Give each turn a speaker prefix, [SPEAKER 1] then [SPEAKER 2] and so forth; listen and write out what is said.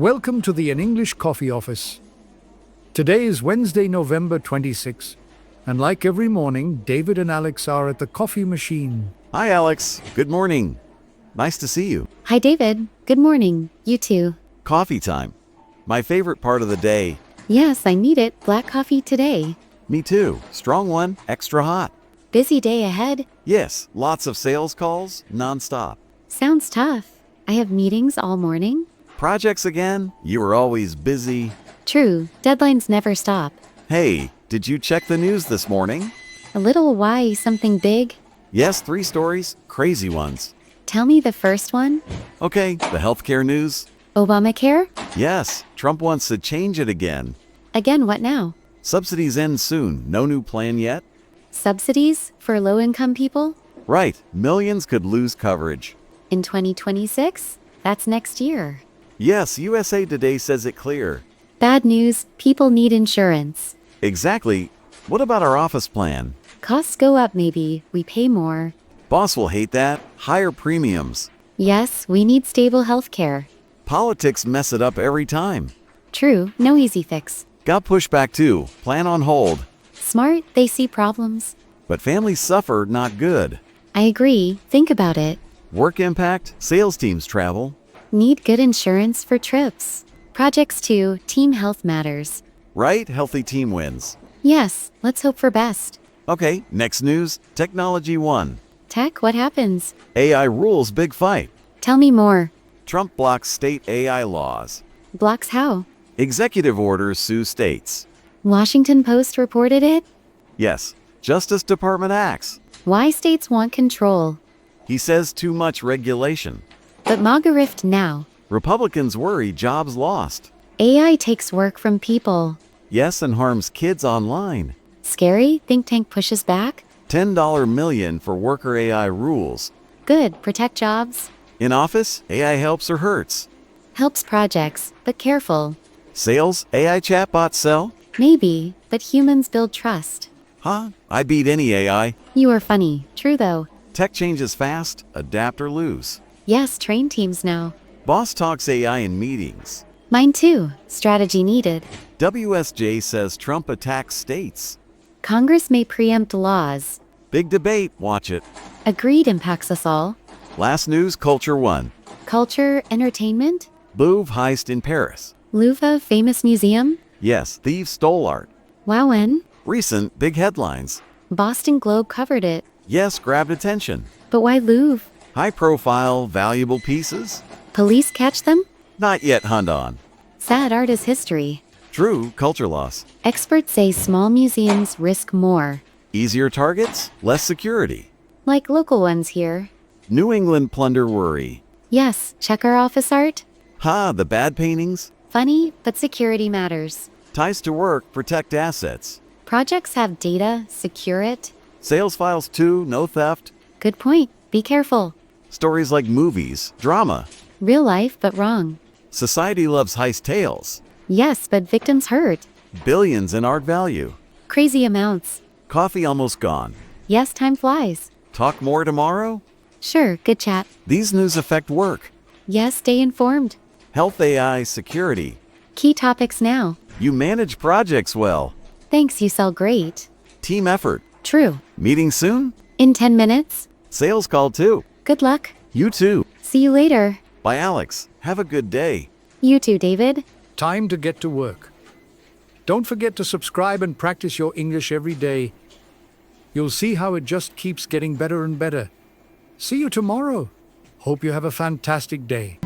[SPEAKER 1] Welcome to the An English Coffee Office. Today is Wednesday, November 26, and like every morning, David and Alex are at the coffee machine.
[SPEAKER 2] Hi, Alex. Good morning. Nice to see you.
[SPEAKER 3] Hi, David. Good morning. You too.
[SPEAKER 2] Coffee time. My favorite part of the day.
[SPEAKER 3] Yes, I need it. Black coffee today.
[SPEAKER 2] Me too. Strong one, extra hot.
[SPEAKER 3] Busy day ahead.
[SPEAKER 2] Yes, lots of sales calls, nonstop.
[SPEAKER 3] Sounds tough. I have meetings all morning.
[SPEAKER 2] Projects again? You were always busy.
[SPEAKER 3] True. Deadlines never stop.
[SPEAKER 2] Hey, did you check the news this morning?
[SPEAKER 3] A little why something big?
[SPEAKER 2] Yes, 3 stories, crazy ones.
[SPEAKER 3] Tell me the first one.
[SPEAKER 2] Okay, the healthcare news.
[SPEAKER 3] Obamacare?
[SPEAKER 2] Yes, Trump wants to change it again.
[SPEAKER 3] Again, what now?
[SPEAKER 2] Subsidies end soon. No new plan yet?
[SPEAKER 3] Subsidies for low-income people?
[SPEAKER 2] Right, millions could lose coverage.
[SPEAKER 3] In 2026? That's next year.
[SPEAKER 2] Yes, USA Today says it clear.
[SPEAKER 3] Bad news, people need insurance.
[SPEAKER 2] Exactly. What about our office plan?
[SPEAKER 3] Costs go up maybe, we pay more.
[SPEAKER 2] Boss will hate that. Higher premiums.
[SPEAKER 3] Yes, we need stable healthcare.
[SPEAKER 2] Politics mess it up every time.
[SPEAKER 3] True, no easy fix.
[SPEAKER 2] Got pushback too. Plan on hold.
[SPEAKER 3] Smart, they see problems.
[SPEAKER 2] But families suffer, not good.
[SPEAKER 3] I agree, think about it.
[SPEAKER 2] Work impact, sales teams travel.
[SPEAKER 3] Need good insurance for trips. Projects too, team health matters.
[SPEAKER 2] Right? Healthy team wins.
[SPEAKER 3] Yes, let's hope for best.
[SPEAKER 2] Okay, next news. Technology 1.
[SPEAKER 3] Tech, what happens?
[SPEAKER 2] AI rules big fight.
[SPEAKER 3] Tell me more.
[SPEAKER 2] Trump blocks state AI laws.
[SPEAKER 3] Blocks how?
[SPEAKER 2] Executive orders sue states.
[SPEAKER 3] Washington Post reported it?
[SPEAKER 2] Yes, Justice Department acts.
[SPEAKER 3] Why states want control?
[SPEAKER 2] He says too much regulation.
[SPEAKER 3] But MAGA rift now.
[SPEAKER 2] Republicans worry jobs lost.
[SPEAKER 3] AI takes work from people.
[SPEAKER 2] Yes, and harms kids online.
[SPEAKER 3] Scary? Think tank pushes back?
[SPEAKER 2] $10 million for worker AI rules.
[SPEAKER 3] Good, protect jobs.
[SPEAKER 2] In office, AI helps or hurts.
[SPEAKER 3] Helps projects, but careful.
[SPEAKER 2] Sales, AI chatbots sell?
[SPEAKER 3] Maybe, but humans build trust.
[SPEAKER 2] Huh? I beat any AI.
[SPEAKER 3] You are funny. True though.
[SPEAKER 2] Tech changes fast, adapt or lose.
[SPEAKER 3] Yes, train teams now.
[SPEAKER 2] Boss talks AI in meetings.
[SPEAKER 3] Mine too. Strategy needed.
[SPEAKER 2] WSJ says Trump attacks states.
[SPEAKER 3] Congress may preempt laws.
[SPEAKER 2] Big debate, watch it.
[SPEAKER 3] Agreed impacts us all.
[SPEAKER 2] Last news, Culture 1.
[SPEAKER 3] Culture, entertainment?
[SPEAKER 2] Louvre heist in Paris.
[SPEAKER 3] Louvre, famous museum?
[SPEAKER 2] Yes, thieves stole art.
[SPEAKER 3] Wow, when?
[SPEAKER 2] Recent, big headlines.
[SPEAKER 3] Boston Globe covered it.
[SPEAKER 2] Yes, grabbed attention.
[SPEAKER 3] But why Louvre?
[SPEAKER 2] High profile, valuable pieces?
[SPEAKER 3] Police catch them?
[SPEAKER 2] Not yet hunt on.
[SPEAKER 3] Sad art is history.
[SPEAKER 2] True, culture loss.
[SPEAKER 3] Experts say small museums risk more.
[SPEAKER 2] Easier targets, less security.
[SPEAKER 3] Like local ones here.
[SPEAKER 2] New England plunder worry.
[SPEAKER 3] Yes, check our office art.
[SPEAKER 2] Ha, the bad paintings?
[SPEAKER 3] Funny, but security matters.
[SPEAKER 2] Ties to work, protect assets.
[SPEAKER 3] Projects have data, secure it.
[SPEAKER 2] Sales files too, no theft.
[SPEAKER 3] Good point. Be careful.
[SPEAKER 2] Stories like movies, drama.
[SPEAKER 3] Real life, but wrong.
[SPEAKER 2] Society loves heist tales.
[SPEAKER 3] Yes, but victims hurt.
[SPEAKER 2] Billions in art value.
[SPEAKER 3] Crazy amounts.
[SPEAKER 2] Coffee almost gone.
[SPEAKER 3] Yes, time flies.
[SPEAKER 2] Talk more tomorrow?
[SPEAKER 3] Sure, good chat.
[SPEAKER 2] These news affect work.
[SPEAKER 3] Yes, stay informed.
[SPEAKER 2] Health, AI, security.
[SPEAKER 3] Key topics now.
[SPEAKER 2] You manage projects well.
[SPEAKER 3] Thanks, you sell great.
[SPEAKER 2] Team effort.
[SPEAKER 3] True.
[SPEAKER 2] Meeting soon?
[SPEAKER 3] In 10 minutes?
[SPEAKER 2] Sales call too.
[SPEAKER 3] Good luck.
[SPEAKER 2] You too.
[SPEAKER 3] See you later.
[SPEAKER 2] Bye, Alex. Have a good day.
[SPEAKER 3] You too, David.
[SPEAKER 1] Time to get to work. Don't forget to subscribe and practice your English every day. You'll see how it just keeps getting better and better. See you tomorrow. Hope you have a fantastic day.